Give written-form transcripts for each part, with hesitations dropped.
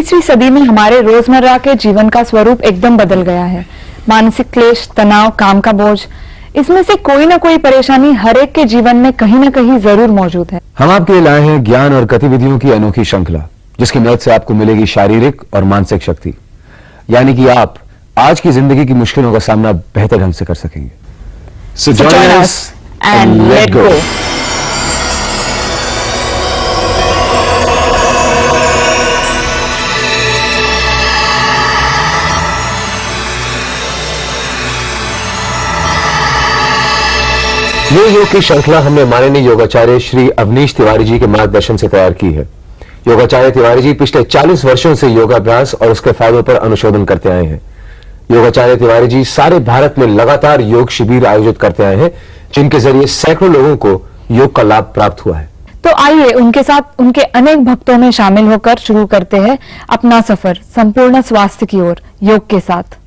21वीं सदी में हमारे रोजमर्रा के जीवन का स्वरूप एकदम बदल गया है। मानसिक क्लेश, तनाव, काम का बोझ, इसमें से कोई ना कोई परेशानी हर एक के जीवन में कहीं ना कहीं जरूर मौजूद है। हम आपके लिए लाए हैं ज्ञान और गतिविधियों की अनोखी श्रृंखला, जिसकी मदद से आपको मिलेगी शारीरिक और मानसिक शक्ति, यानी कि आप आज की जिंदगी की मुश्किलों का सामना बेहतर ढंग से कर सकेंगे। So join us and let go. ये योग की श्रृंखला हमने माननीय योगाचार्य श्री अवनीश तिवारी जी के मार्गदर्शन से तैयार की है। योगाचार्य तिवारी जी पिछले 40 वर्षों से योगाभ्यास और उसके फायदों पर अनुशोधन करते आए हैं। योगाचार्य तिवारी जी सारे भारत में लगातार योग शिविर आयोजित करते आए हैं, जिनके जरिए सैकड़ों लोगों को योग का लाभ प्राप्त हुआ है। तो आइए उनके साथ उनके अनेक भक्तों में शामिल होकर शुरू करते हैं अपना सफर संपूर्ण स्वास्थ्य की ओर योग के साथ।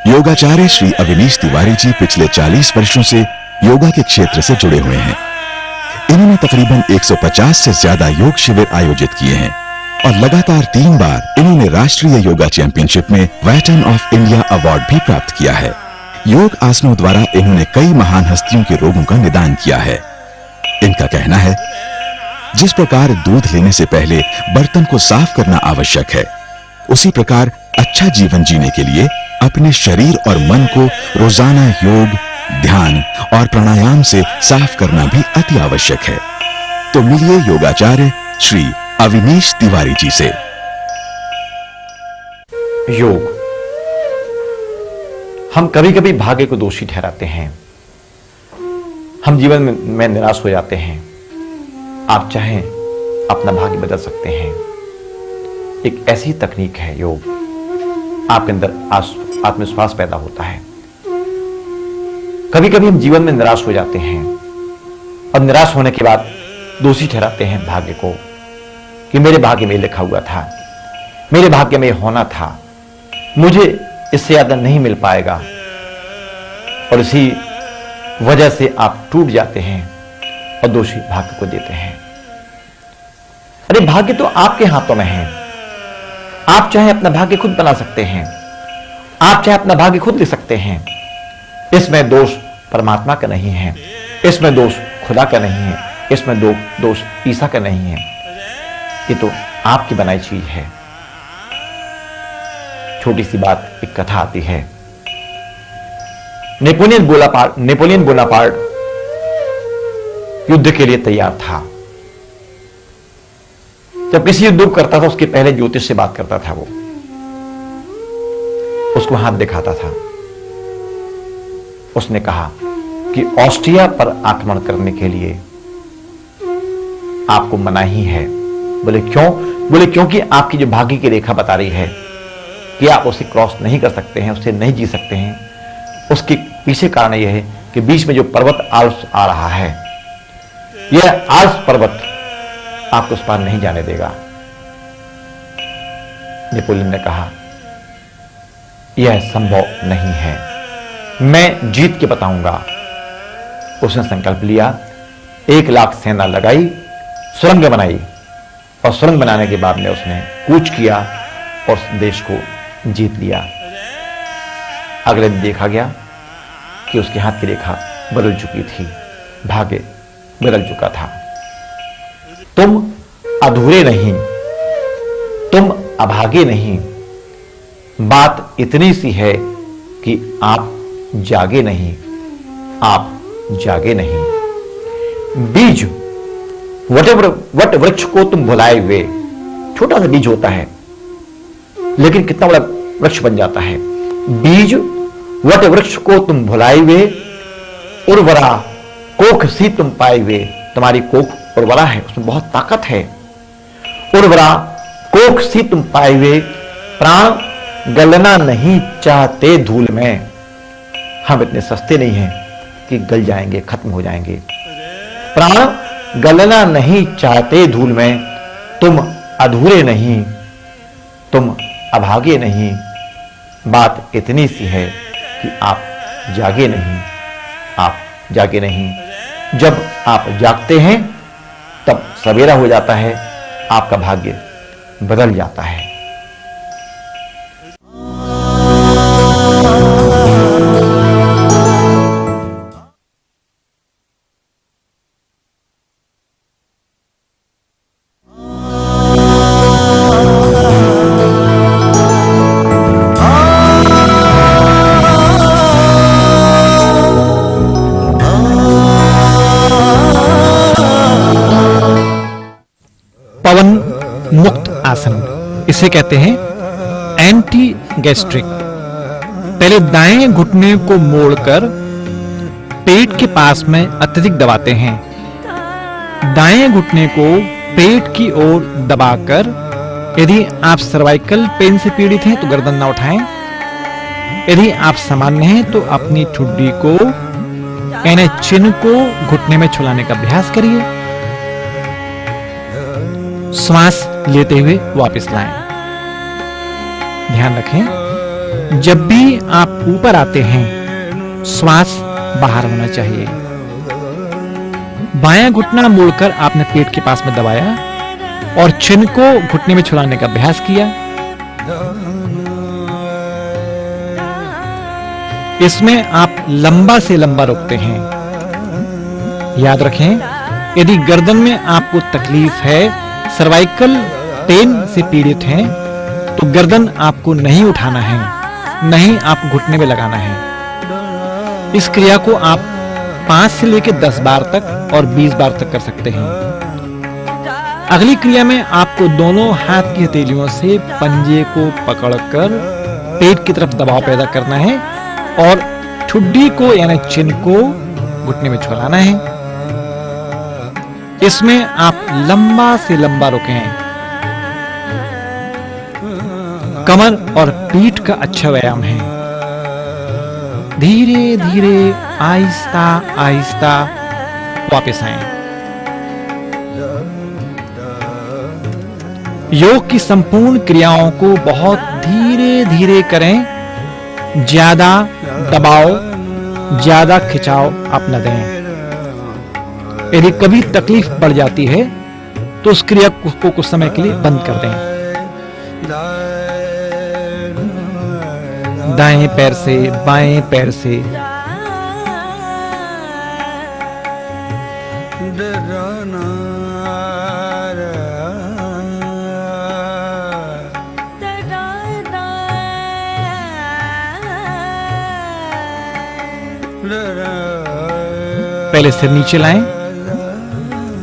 योगाचार्य श्री अवनीश तिवारी जी पिछले 40 वर्षों से योगा के क्षेत्र से जुड़े हुए हैं। इन्होंने तकरीबन 150 से ज्यादा योग शिविर आयोजित किए हैं और लगातार 3 बार इन्होंने राष्ट्रीय योगा चैंपियनशिप में वेटरन ऑफ इंडिया अवार्ड भी प्राप्त किया है। योग आसनों द्वारा इन्होंने कई महान हस्तियों के रोगों का निदान किया है। इनका कहना है, जिस प्रकार दूध लेने से पहले बर्तन को साफ करना आवश्यक है, उसी प्रकार अच्छा जीवन जीने के लिए अपने शरीर और मन को रोजाना योग, ध्यान और प्राणायाम से साफ करना भी अति आवश्यक है। तो मिलिए योगाचार्य श्री अवनीश तिवारी जी से। योग। हम कभी कभी भाग्य को दोषी ठहराते हैं, हम जीवन में निराश हो जाते हैं। आप चाहें अपना भाग्य बदल सकते हैं। एक ऐसी तकनीक है योग, आपके अंदर आत्मविश्वास पैदा होता है। कभी कभी हम जीवन में निराश हो जाते हैं और निराश होने के बाद दोषी ठहराते हैं भाग्य को कि मेरे भाग्य में लिखा हुआ था, मेरे भाग्य में होना था, मुझे इससे ज्यादा नहीं मिल पाएगा। और इसी वजह से आप टूट जाते हैं और दोषी भाग्य को देते हैं। अरे भाग्य तो आपके हाथों में है। आप चाहे अपना भाग्य खुद बना सकते हैं, आप चाहे अपना भाग्य खुद लिख सकते हैं। इसमें दोष परमात्मा का नहीं है, इसमें दोष खुदा का नहीं है, इसमें दोष ईसा का नहीं है। ये तो आपकी बनाई चीज है। छोटी सी बात, एक कथा आती है। नेपोलियन बोनापार्ट युद्ध के लिए तैयार था। जब किसी युद्ध करता था, उसके पहले ज्योतिष से बात करता था। वो उसको हाथ दिखाता था। उसने कहा कि ऑस्ट्रिया पर आक्रमण करने के लिए आपको मनाही है। बोले क्यों? बोले क्योंकि आपकी जो भाग्य की रेखा बता रही है कि आप उसे क्रॉस नहीं कर सकते हैं, उससे नहीं जी सकते हैं। उसके पीछे कारण यह है कि बीच में जो पर्वत आल्प्स आ रहा है, यह आल्प्स पर्वत आपको उस पार नहीं जाने देगा। नेपोलियन ने कहा, यह संभव नहीं है, मैं जीत के बताऊंगा। उसने संकल्प लिया, 1 लाख सेना लगाई, सुरंग बनाई और सुरंग बनाने के बाद में उसने कूच किया और देश को जीत लिया। अगले दिन देखा गया कि उसके हाथ की रेखा बदल चुकी थी, भाग्य बदल चुका था। तुम अधूरे नहीं, तुम अभागे नहीं। बात इतनी सी है कि आप जागे नहीं, आप जागे नहीं। बीज वट वृक्ष को तुम भुलाए हुए, छोटा सा बीज होता है लेकिन कितना बड़ा वृक्ष बन जाता है। बीज वट वृक्ष को तुम भुलाए हुए, उर्वरा कोख सी तुम पाए हुए। तुम्हारी कोख उर्वरा है, उसमें बहुत ताकत है। उर्वरा कोख सी तुम पाए हुए, प्राण गलना नहीं चाहते धूल में। हम इतने सस्ते नहीं हैं कि गल जाएंगे, खत्म हो जाएंगे। प्राण गलना नहीं चाहते धूल में। तुम अधूरे नहीं, तुम अभागे नहीं। बात इतनी सी है कि आप जागे नहीं, आप जागे नहीं। जब आप जागते हैं तब सवेरा हो जाता है, आपका भाग्य बदल जाता है। पवन मुक्त आसन, इसे कहते हैं एंटी गैस्ट्रिक। पहले दाएं घुटने को मोड़कर पेट के पास में अत्यधिक दबाते हैं। दाएं घुटने को पेट की ओर दबाकर, यदि आप सर्वाइकल पेन से पीड़ित हैं तो गर्दन ना उठाएं। यदि आप सामान्य हैं तो अपनी ठुड्डी को यानी चिन्ह को घुटने में छुलाने का अभ्यास करिए। श्वास लेते हुए वापस लाएं। ध्यान रखें, जब भी आप ऊपर आते हैं श्वास बाहर होना चाहिए। बायां घुटना मोड़कर आपने पेट के पास में दबाया और चिन्ह को घुटने में छुड़ाने का अभ्यास किया। इसमें आप लंबा से लंबा रोकते हैं। याद रखें, यदि गर्दन में आपको तकलीफ है, सर्वाइकल पेन से पीड़ित हैं, तो गर्दन आपको नहीं उठाना है, नहीं आप घुटने में लगाना है। इस क्रिया को आप 5 से लेकर 10 बार तक और 20 बार तक कर सकते हैं। अगली क्रिया में आपको दोनों हाथ की हथेलियों से पंजे को पकड़कर पेट की तरफ दबाव पैदा करना है और ठुड्डी को यानी चिन्ह को घुटने में छुलाना है। इसमें आप लंबा से लंबा रुकें। कमर और पीठ का अच्छा व्यायाम है। धीरे धीरे आहिस्ता आहिस्ता वापस आएं। योग की संपूर्ण क्रियाओं को बहुत धीरे धीरे करें। ज्यादा दबाव, ज्यादा खिंचाव आप न दें। यदि कभी तकलीफ बढ़ जाती है तो उस क्रिया को कुछ समय के लिए बंद कर दें। दाएं पैर से बाएं पैर से पहले सिर नीचे लाएं,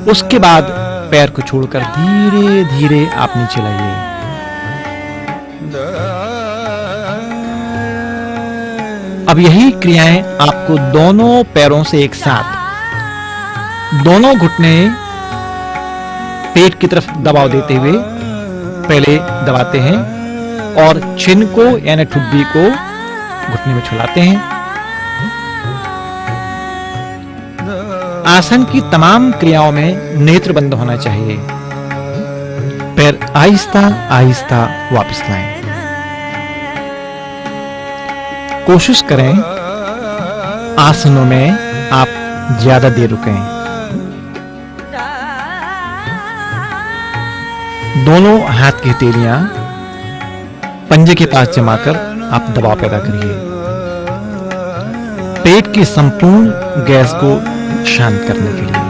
उसके बाद पैर को छोड़कर धीरे धीरे आप नीचे लाइए। अब यही क्रियाएं आपको दोनों पैरों से एक साथ, दोनों घुटने पेट की तरफ दबाव देते हुए पहले दबाते हैं और चिन्ह को यानी ठुड्डी को घुटने में छुलाते हैं। आसन की तमाम क्रियाओं में नेत्र बंद होना चाहिए। पैर आहिस्ता आहिस्ता वापस लाएं। कोशिश करें आसनों में आप ज्यादा देर रुकें। दोनों हाथ की हथेलियां पंजे के पास जमाकर आप दबाव पैदा करिए। पेट की संपूर्ण गैस को शांत करने के लिए।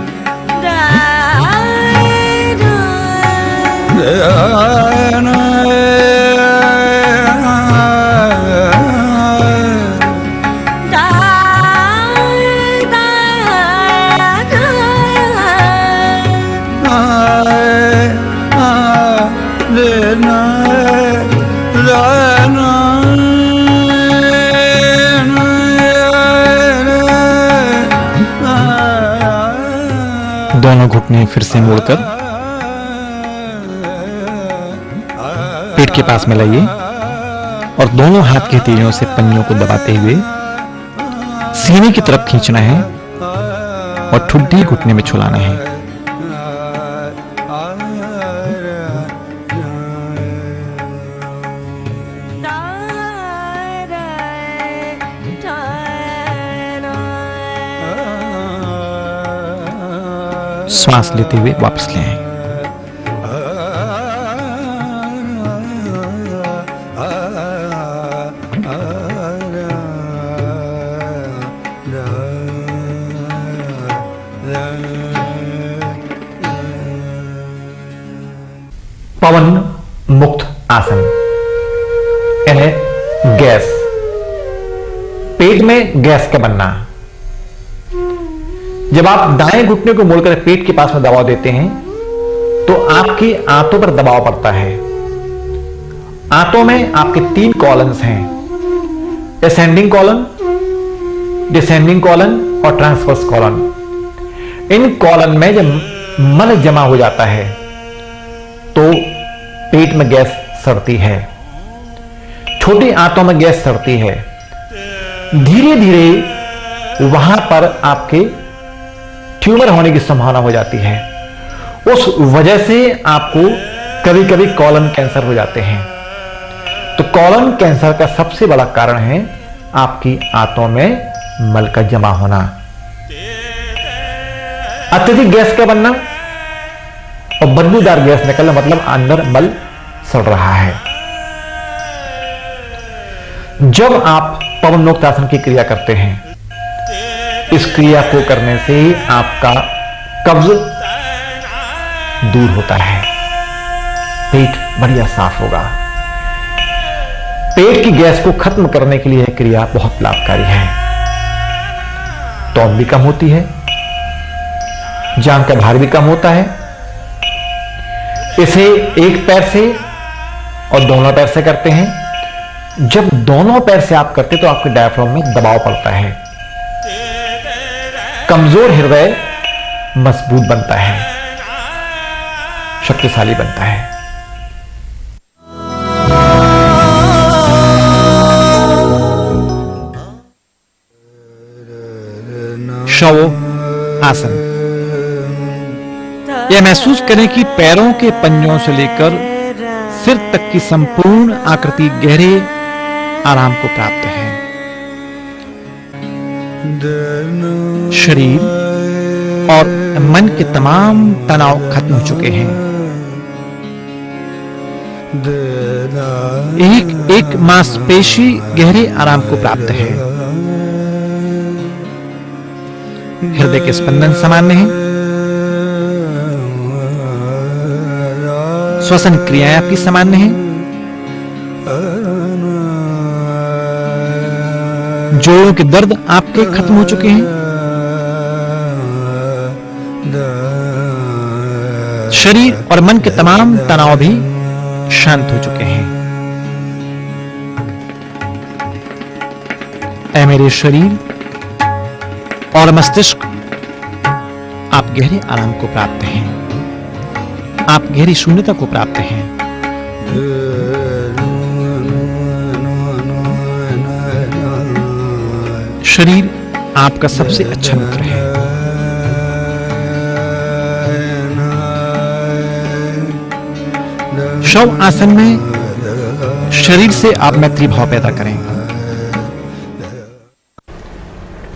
दोनों घुटने फिर से मोड़कर पेट के पास में लाइए और दोनों हाथ की हथेलियों से पंजों को दबाते हुए सीने की तरफ खींचना है और ठुड्डी घुटने में छुलाना है। श्वास लेते हुए वापस ले आए। पवन मुक्त आसन यानी गैस, पेट में गैस का बनना। जब आप दाएं घुटने को मोड़कर पेट के पास में दबाव देते हैं तो आपकी आंतों पर दबाव पड़ता है। आंतों में आपके 3 कॉलम्स हैं, असेंडिंग कॉलम, डिसेंडिंग कॉलम और ट्रांसवर्स कॉलम। इन कॉलम में जब मल जमा हो जाता है तो पेट में गैस सड़ती है, छोटी आंतों में गैस सड़ती है। धीरे धीरे वहां पर आपके ट्यूमर होने की संभावना हो जाती है। उस वजह से आपको कभी कभी कॉलन कैंसर हो जाते हैं। तो कॉलन कैंसर का सबसे बड़ा कारण है आपकी आंतों में मल का जमा होना, अत्यधिक गैस का बनना और बदबूदार गैस निकलना, मतलब अंदर मल सड़ रहा है। जब आप पवन मुक्त आसन की क्रिया करते हैं, इस क्रिया को करने से आपका कब्ज दूर होता है, पेट बढ़िया साफ होगा। पेट की गैस को खत्म करने के लिए यह क्रिया बहुत लाभकारी है। टॉन भी कम होती है, जांघ का भार भी कम होता है। इसे एक पैर से और दोनों पैर से करते हैं। जब दोनों पैर से आप करते तो आपके डायफ्राम में दबाव पड़ता है, कमजोर हृदय मजबूत बनता है, शक्तिशाली बनता है। शव आसन। यह महसूस करें कि पैरों के पंजों से लेकर सिर तक की संपूर्ण आकृति गहरे आराम को प्राप्त है। शरीर और मन के तमाम तनाव खत्म हो चुके हैं। एक एक मांसपेशी गहरे आराम को प्राप्त है। हृदय के स्पंदन सामान्य है। श्वसन क्रियाएं आपकी सामान्य हैं। जोड़ों के दर्द आपके खत्म हो चुके हैं। शरीर और मन के तमाम तनाव भी शांत हो चुके हैं। ऐ मेरे शरीर और मस्तिष्क, आप गहरे आराम को प्राप्त हैं। आप गहरी शून्यता को प्राप्त हैं। शरीर आपका सबसे अच्छा मित्र है। शव आसन में शरीर से आप मैत्री भाव पैदा करें।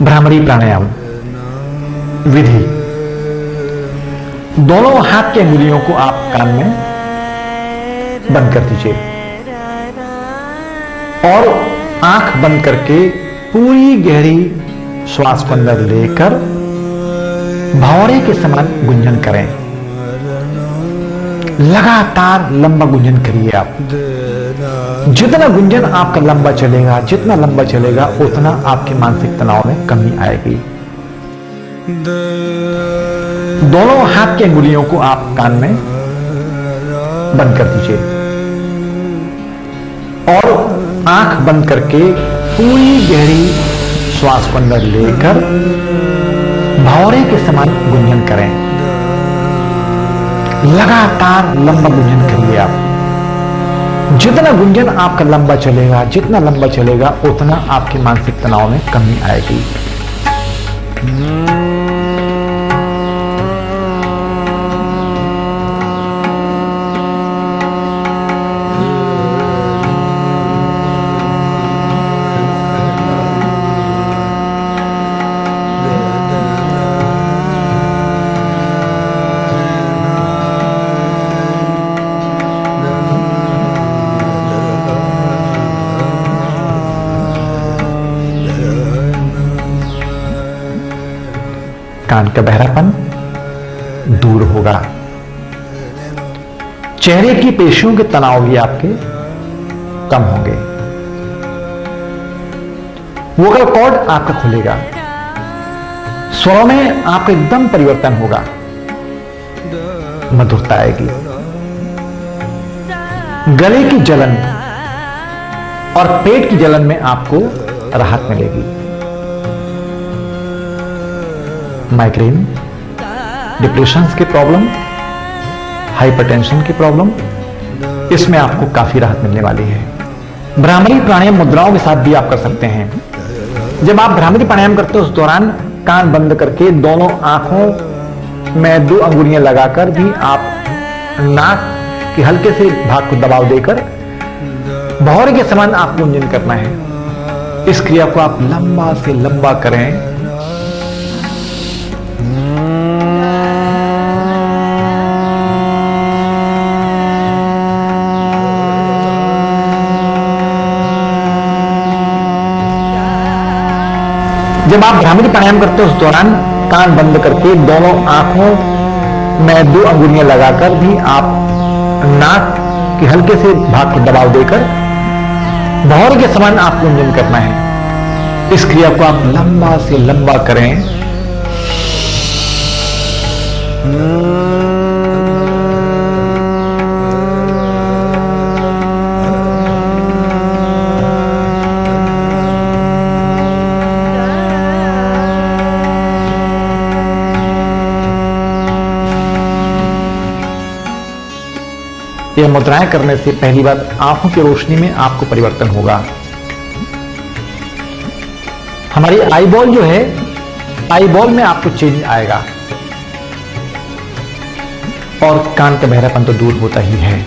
भ्रामरी प्राणायाम विधि। दोनों हाथ की अंगुलियों को आप कान में बंद कर दीजिए और आंख बंद करके पूरी गहरी श्वास को अंदर लेकर भौरे के समान गुंजन करें। लगातार लंबा गुंजन करिए आप। जितना गुंजन आपका लंबा चलेगा, जितना लंबा चलेगा, उतना आपके मानसिक तनाव में कमी आएगी। दोनों हाथ की अंगुलियों को आप कान में बंद कर दीजिए और आंख बंद करके पूरी गहरी श्वास को अंदर लेकर भौरे के समान गुंजन करें। लगातार लंबा गुंजन करिए आप। जितना गुंजन आपका लंबा चलेगा, जितना लंबा चलेगा, उतना आपके मानसिक तनाव में कमी आएगी। कान का बहरापन दूर होगा। चेहरे की पेशियों के तनाव भी आपके कम होंगे। वोकल कॉर्ड आपका खुलेगा। स्वरों में आपका एकदम परिवर्तन होगा, मधुरता आएगी। गले की जलन और पेट की जलन में आपको राहत मिलेगी। माइग्रेन, डिप्रेशन की प्रॉब्लम, हाइपरटेंशन की प्रॉब्लम, इसमें आपको काफी राहत मिलने वाली है। भ्रामरी प्राणायाम मुद्राओं के साथ भी आप कर सकते हैं। जब आप भ्रामरी प्राणायाम करते हो उस दौरान कान बंद करके दोनों आंखों में 2 अंगुलियां लगाकर भी आप नाक के हल्के से भाग को दबाव देकर भौरे के समान आपको गुंजन करना है। इस क्रिया को आप लंबा से लंबा करें। जब आप भ्रामरी प्राणायाम करते हो उस दौरान कान बंद करके दोनों आंखों में 2 अंगुलियां लगाकर भी आप नाक के हल्के से भाग को दबाव देकर भौरे के समान आपको गुंजन करना है। इस क्रिया को आप लंबा से लंबा करें। यह मुद्राएं करने से पहली बात आंखों की रोशनी में आपको परिवर्तन होगा। हमारी आई बॉल जो है, आई बॉल में आपको चेंज आएगा और कान का बहरापन तो दूर होता ही है।